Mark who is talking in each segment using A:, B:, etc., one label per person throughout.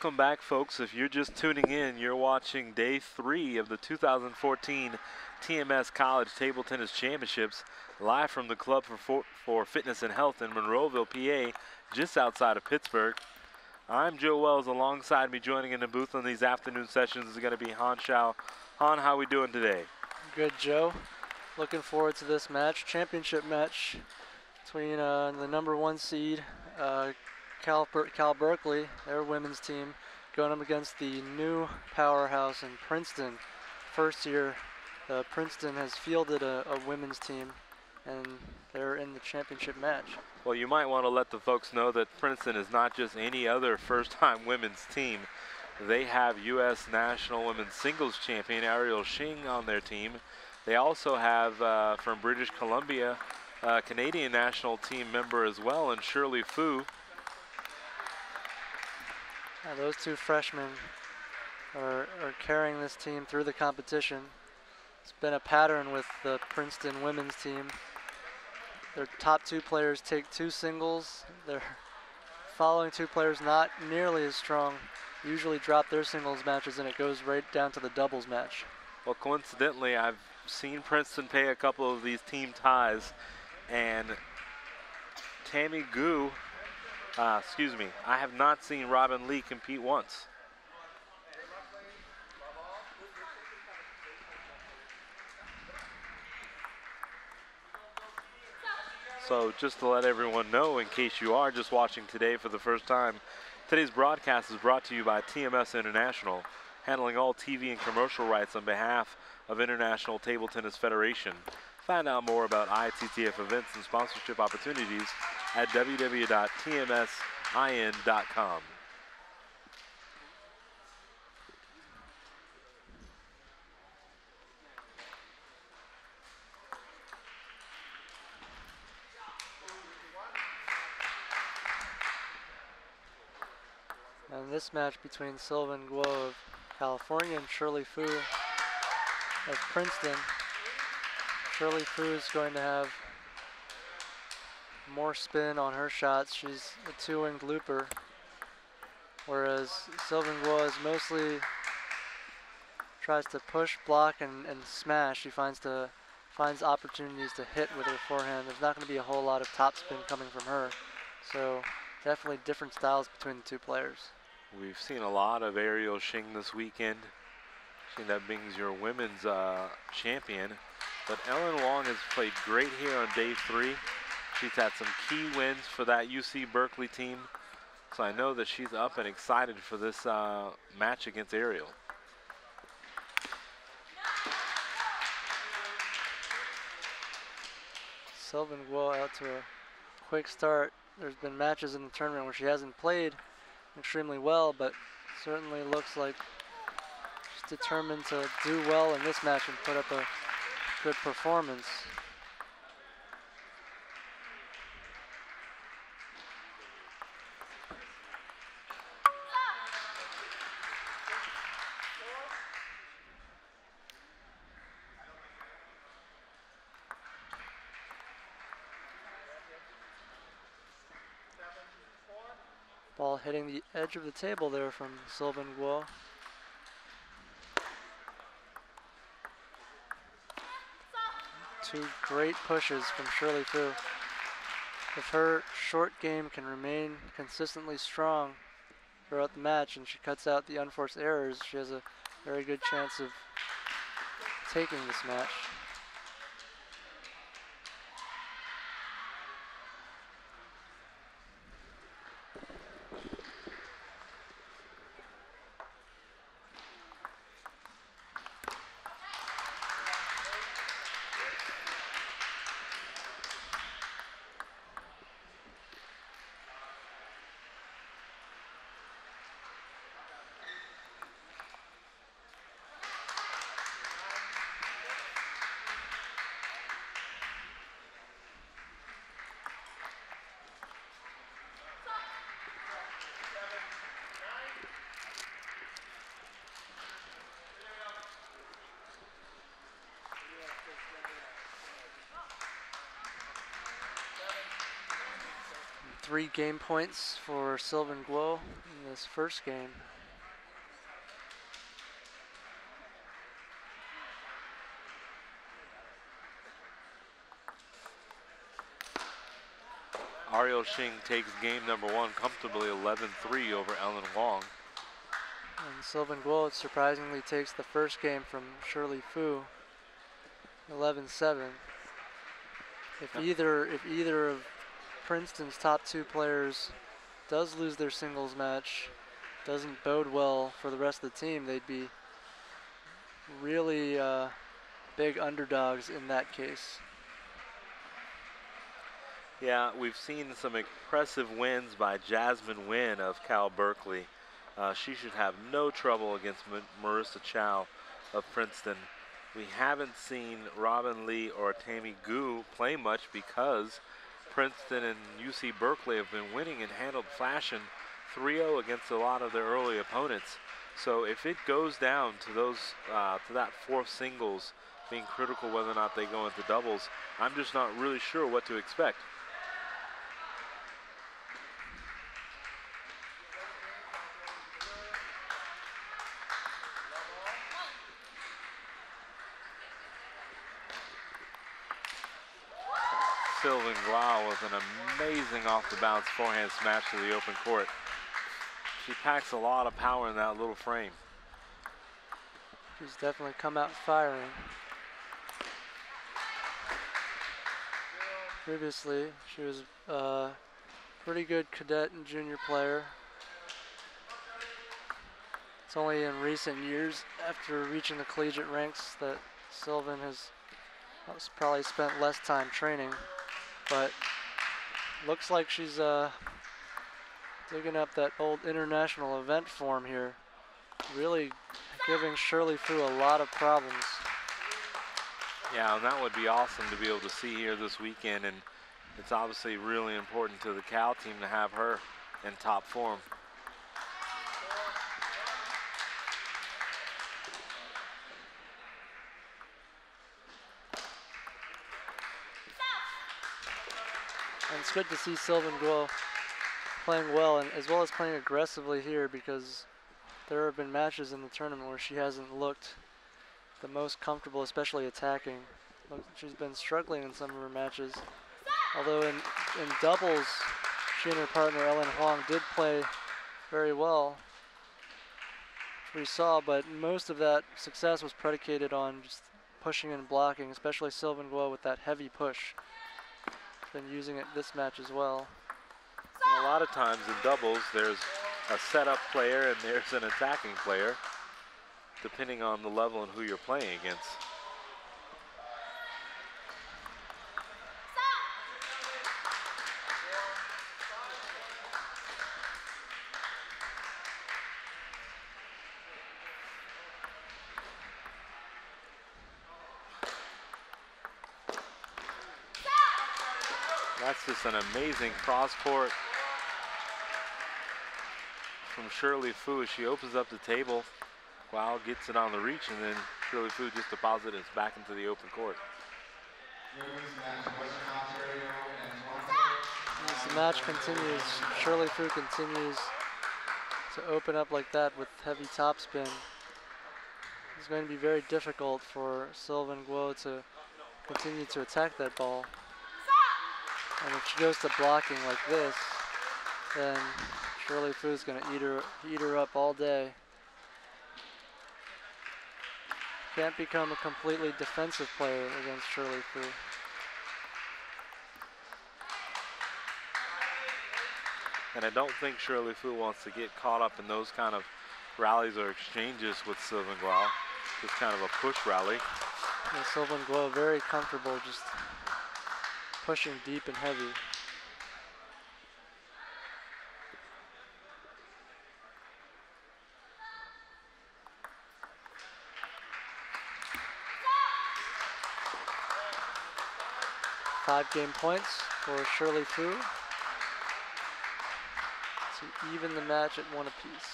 A: welcome back, folks. If you're just tuning in, you're watching day 3 of the 2014 TMS College Table Tennis Championships live from the Club for Fitness and Health in Monroeville, PA, just outside of Pittsburgh. I'm Joe Wells. Alongside me, joining in the booth on these afternoon sessions is going to be Han Shao. Han, how we doing today?
B: Good, Joe. Looking forward to this match, championship match between the #1 seed, Cal Berkeley, their women's team, going up against the new powerhouse in Princeton. First year, Princeton has fielded a women's team, and they're in the championship match.
A: Well, you might want to let the folks know that Princeton is not just any other first-time women's team. They have U.S. National Women's Singles Champion Ariel Shing on their team. They also have, from British Columbia, a Canadian national team member as well, and Shirley Fu.
B: Those two freshmen are carrying this team through the competition. It's been a pattern with the Princeton women's team. Their top 2 players take 2 singles. Their following 2 players, not nearly as strong, usually drop their singles matches, and it goes right down to the doubles match.
A: Well, coincidentally, I've seen Princeton pay a couple of these team ties, and Tammy Gu, I have not seen Robin Lee compete once. So just to let everyone know, in case you are just watching today for the first time, today's broadcast is brought to you by TMS International, handling all TV and commercial rights on behalf of International Table Tennis Federation. Find out more about ITTF events and sponsorship opportunities at www.tmsin.com.
B: And this match between Sylvan Guo of California and Shirley Fu of Princeton. Shirley Fu is going to have more spin on her shots. She's a 2-winged looper, whereas Sylvan Guo is mostly tries to push, block, and smash. She finds opportunities to hit with her forehand. There's not going to be a whole lot of topspin coming from her, so definitely different styles between the 2 players.
A: We've seen a lot of Ariel Shing this weekend. That brings your women's champion. But Ellen Wong has played great here on day 3. She's had some key wins for that UC Berkeley team. So I know that she's up and excited for this match against Ariel.
B: Sylvan Guo out to a quick start. There's been matches in the tournament where she hasn't played extremely well, but certainly looks like she's determined to do well in this match and put up a good performance. Ball hitting the edge of the table there from Sylvan Guo. Two great pushes from Shirley Fu. If her short game can remain consistently strong throughout the match and she cuts out the unforced errors, she has a very good chance of taking this match. Three game points for Sylvan Guo in this first game.
A: Ariel Shing takes game number 1 comfortably 11-3 over Ellen Huang.
B: And Sylvan Guo surprisingly takes the first game from Shirley Fu, 11-7. If either of Princeton's top 2 players does lose their singles match, doesn't bode well for the rest of the team. They'd be really big underdogs in that case.
A: Yeah, we've seen some impressive wins by Jasmine Nguyen of Cal Berkeley. She should have no trouble against Marissa Chow of Princeton. We haven't seen Robin Lee or Tammy Gu play much because Princeton and UC Berkeley have been winning in handled fashion 3-0 against a lot of their early opponents. So if it goes down to those to that 4th singles being critical whether or not they go into doubles, I'm just not really sure what to expect. Sylvan Guo with an amazing off-the-bounce forehand smash to the open court. She packs a lot of power in that little frame.
B: She's definitely come out firing. Previously, she was a pretty good cadet and junior player. It's only in recent years, after reaching the collegiate ranks, that Sylvan has probably spent less time training. But looks like she's digging up that old international event form here. Really giving Shirley Fu a lot of problems.
A: Yeah, and that would be awesome to be able to see here this weekend, and it's obviously really important to the Cal team to have her in top form.
B: And it's good to see Sylvan Guo playing well, and as well as playing aggressively here, because there have been matches in the tournament where she hasn't looked the most comfortable, especially attacking. She's been struggling in some of her matches. Although in doubles, she and her partner Ellen Huang did play very well, which we saw, but most of that success was predicated on just pushing and blocking, especially Sylvan Guo with that heavy push. Been using it this match as well.
A: And a lot of times in doubles, there's a setup player and there's an attacking player, depending on the level and who you're playing against. That's just an amazing cross court from Shirley Fu as she opens up the table. Wow, gets it on the reach, and then Shirley Fu just deposits it back into the open court.
B: As the match continues, Shirley Fu continues to open up like that with heavy topspin. It's going to be very difficult for Sylvan Guo to continue to attack that ball. And if she goes to blocking like this, then Shirley Fu is going to eat her up all day. Can't become a completely defensive player against Shirley Fu.
A: And I don't think Shirley Fu wants to get caught up in those kind of rallies or exchanges with Sylvan Guo. Just kind of a push rally.
B: And Sylvan Guo very comfortable just pushing deep and heavy. Five game points for Shirley Fu to even the match at 1 apiece.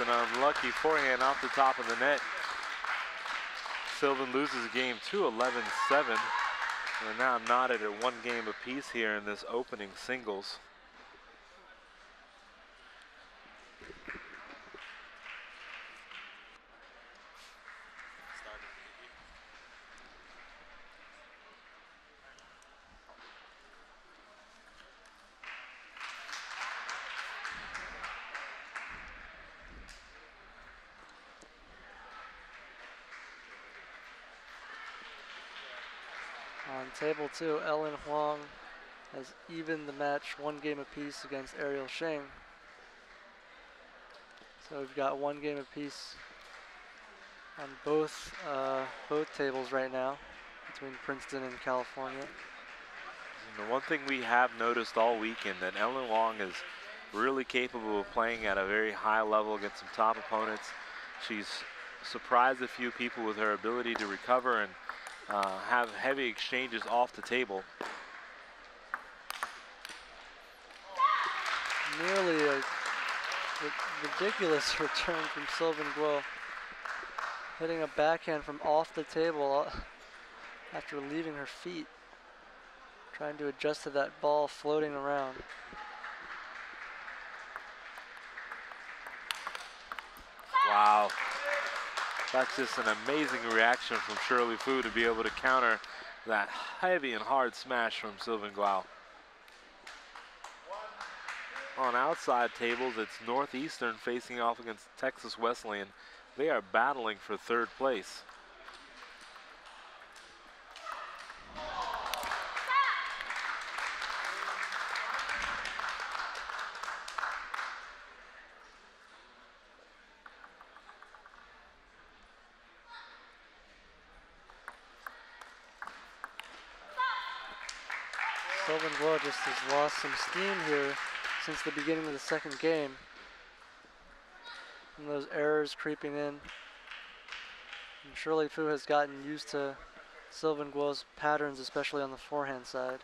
A: an unlucky forehand off the top of the net. Sylvan loses game 2, 11-7. We're now knotted at 1 game apiece here in this opening singles.
B: On table 2, Ellen Huang has evened the match 1 game apiece against Ariel Sheng. So we've got 1 game apiece on both tables right now between Princeton and California.
A: And the one thing we have noticed all weekend that Ellen Huang is really capable of playing at a very high level against some top opponents. She's surprised a few people with her ability to recover and have heavy exchanges off the table.
B: Nearly a ridiculous return from Sylvan Guo, hitting a backhand from off the table after leaving her feet, trying to adjust to that ball floating around.
A: Wow. That's just an amazing reaction from Shirley Fu to be able to counter that heavy and hard smash from Sylvan Guo. On outside tables, it's Northeastern facing off against Texas Wesleyan. They are battling for 3rd place.
B: Sylvan Guo just has lost some steam here since the beginning of the 2nd game. And those errors creeping in. And Shirley Fu has gotten used to Sylvan Guo's patterns, especially on the forehand side.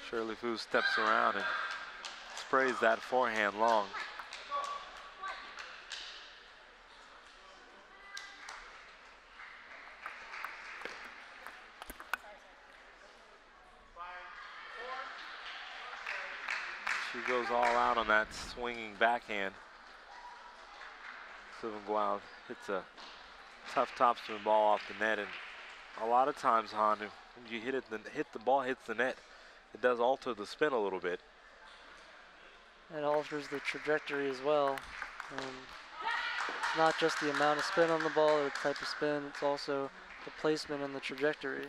A: Shirley Fu steps around and sprays that forehand long. She goes all out on that swinging backhand. Sylvan Guo hits a tough topspin ball off the net, and a lot of times, Han, when you hit the ball hits the net, it does alter the spin a little bit.
B: It alters the trajectory as well. It's not just the amount of spin on the ball or the type of spin, it's also the placement and the trajectory.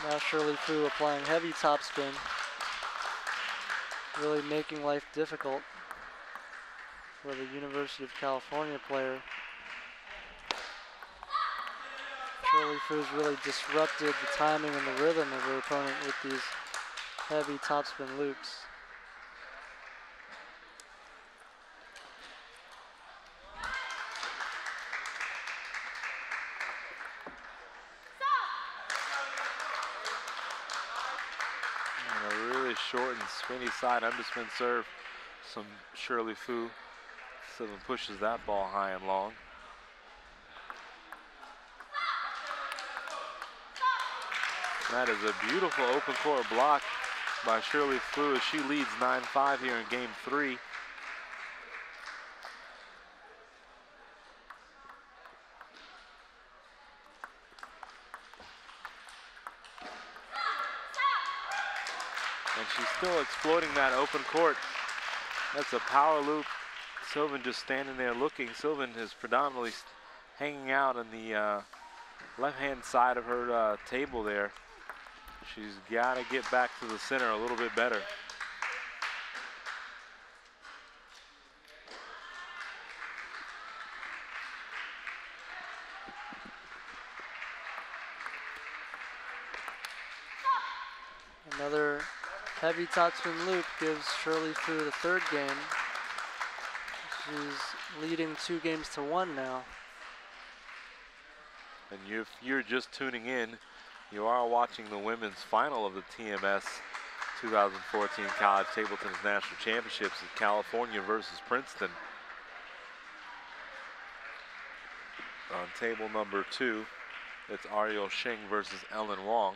B: Now Shirley Fu applying heavy topspin, really making life difficult for the University of California player. Shirley Fu's really disrupted the timing and the rhythm of her opponent with these heavy topspin loops.
A: And a really short and spinny side underspin serve from Shirley Fu. Sylvan pushes that ball high and long. That is a beautiful open court block by Shirley Fu as she leads 9-5 here in game 3. And she's still exploiting that open court. That's a power loop. Sylvan just standing there looking. Sylvan is predominantly hanging out in left-hand side of her table there. She's got to get back to the center a little bit better.
B: Another heavy topspin loop gives Shirley Fu the third game. She's leading 2-1 now.
A: And if you're just tuning in, you are watching the women's final of the TMS 2014 College Table Tennis National Championships in California versus Princeton. On table number 2, it's Ariel Shing versus Ellen Wong.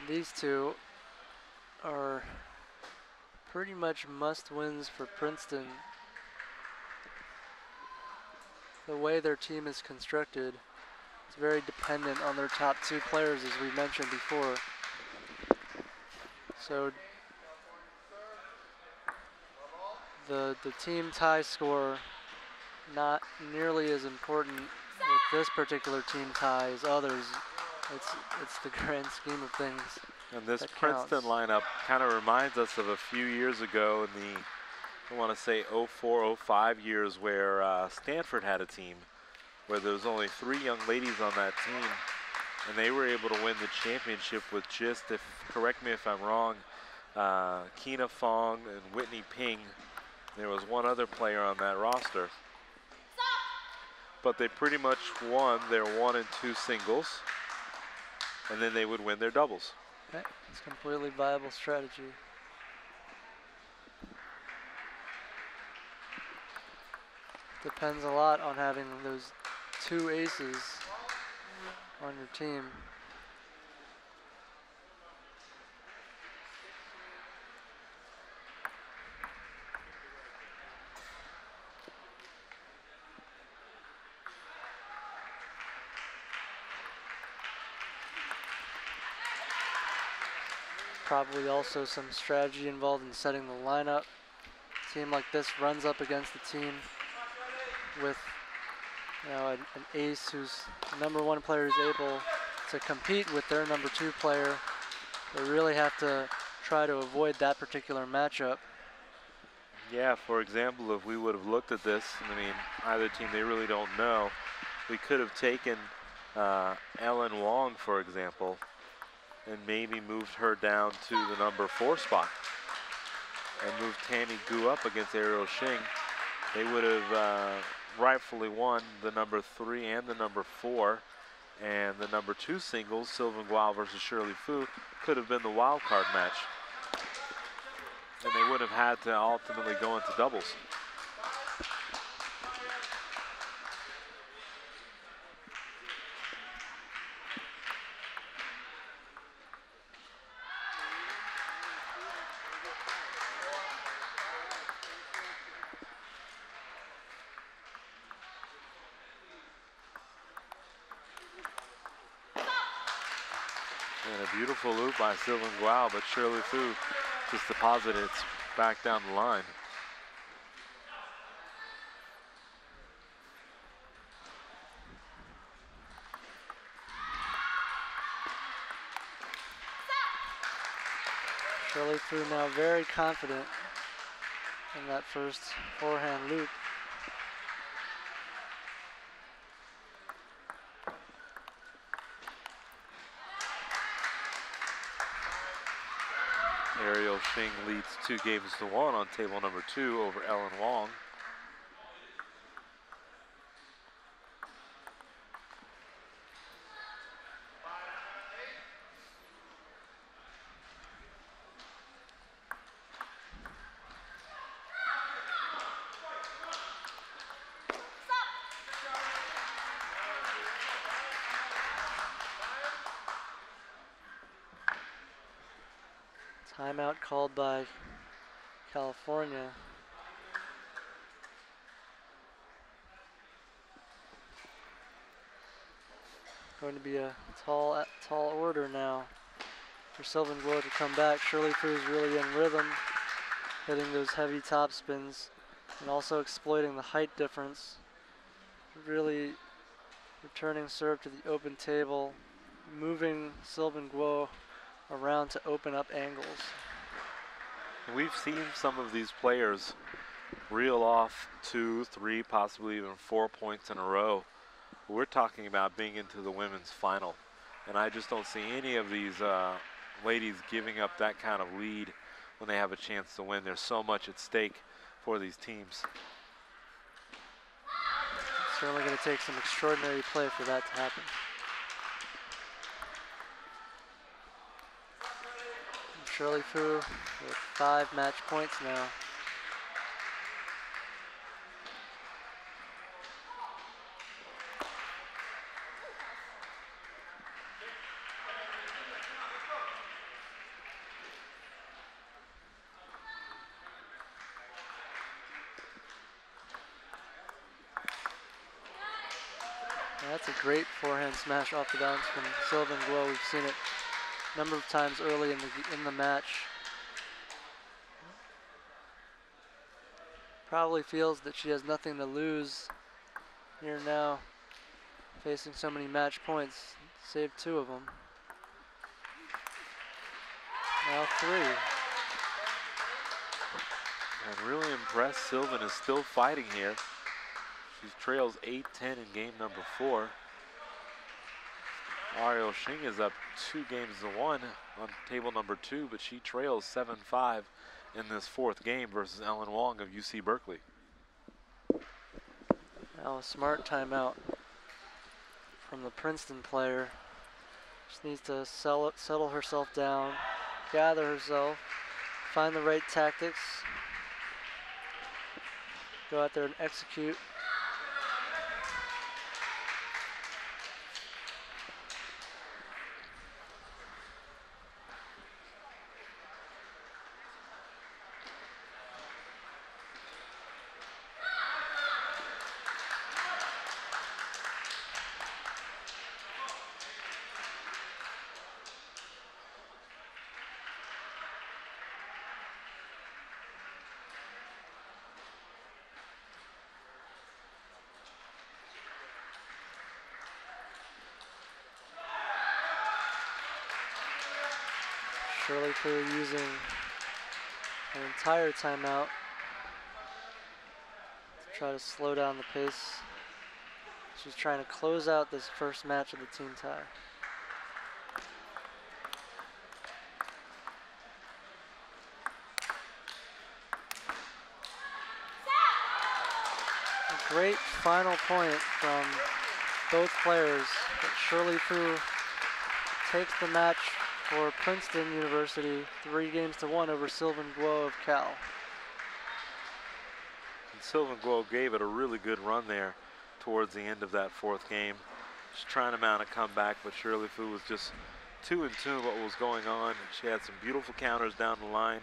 B: These two are pretty much must-wins for Princeton. The way their team is constructed, it's very dependent on their top 2 players, as we mentioned before. So the team tie score not nearly as important with this particular team tie as others. It's the grand scheme of things.
A: And this Princeton lineup kind of reminds us of a few years ago in the, I want to say 04, 05 years, where Stanford had a team where there was only 3 young ladies on that team, and they were able to win the championship with just, if correct me if I'm wrong, Kina Fong and Whitney Ping. There was one other player on that roster. But they pretty much won their 1 and 2 singles, and then they would win their doubles.
B: Okay. It's a completely viable strategy. Depends a lot on having those 2 aces on your team. Probably also some strategy involved in setting the lineup. A team like this runs up against the team with, you know, an ace whose number 1 player is able to compete with their number 2 player. They really have to try to avoid that particular matchup.
A: Yeah, for example, if we would have looked at this, I mean, either team, they really don't know. We could have taken Ellen Wong, for example, and maybe moved her down to the number 4 spot and moved Tammy Gu up against Ariel Shing. They would have rightfully won the number 3 and the number 4, and the number 2 singles, Sylvan Gual versus Shirley Fu, could have been the wild card match. And they would have had to ultimately go into doubles. And a beautiful loop by Sylvan Gual, but Shirley Fu just deposited it back down the line.
B: Shirley Fu now very confident in that first forehand loop.
A: Ariel Shing leads 2-1 on table number 2 over Ellen Wong.
B: Timeout called by California. Going to be a tall order now. for Sylvan Guo to come back. Shirley Fu's really in rhythm, hitting those heavy top spins and also exploiting the height difference. Really returning serve to the open table, moving Sylvan Guo around to open up angles.
A: We've seen some of these players reel off 2, 3, possibly even 4 points in a row. We're talking about being into the women's final, and I just don't see any of these ladies giving up that kind of lead when they have a chance to win. There's so much at stake for these teams.
B: It's certainly going to take some extraordinary play for that to happen. And Shirley Fu with 5 match points now. That's a great forehand smash off the bounce from Sylvan Guo. We've seen it a number of times early in the match. Probably feels that she has nothing to lose here now, facing so many match points. Saved 2 of them. Now 3.
A: I'm really impressed. Sylvan is still fighting here. She trails 8-10 in game number 4. Ariel Shing is up 2 games to 1 on table number 2, but she trails 7-5 in this 4th game versus Ellen Wong of UC Berkeley.
B: Now a smart timeout from the Princeton player. Just needs to settle herself down, gather herself, find the right tactics, go out there and execute. Shirley Fu using an entire timeout to try to slow down the pace. She's trying to close out this first match of the team tie. A great final point from both players, but Shirley Fu takes the match for Princeton University 3 games to 1 over Sylvan Guo of Cal.
A: And Sylvan Guo gave it a really good run there towards the end of that 4th game. She's trying to mount a comeback, but Shirley Fu was just too in tune with what was going on. She had some beautiful counters down the line.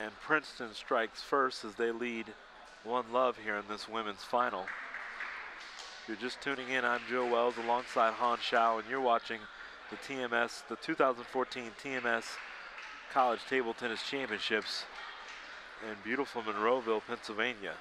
A: And Princeton strikes first as they lead 1-0 here in this women's final. If you're just tuning in, I'm Joe Wells alongside Han Shao, and you're watching the TMS, the 2014 TMS College Table Tennis Championships in beautiful Monroeville, Pennsylvania.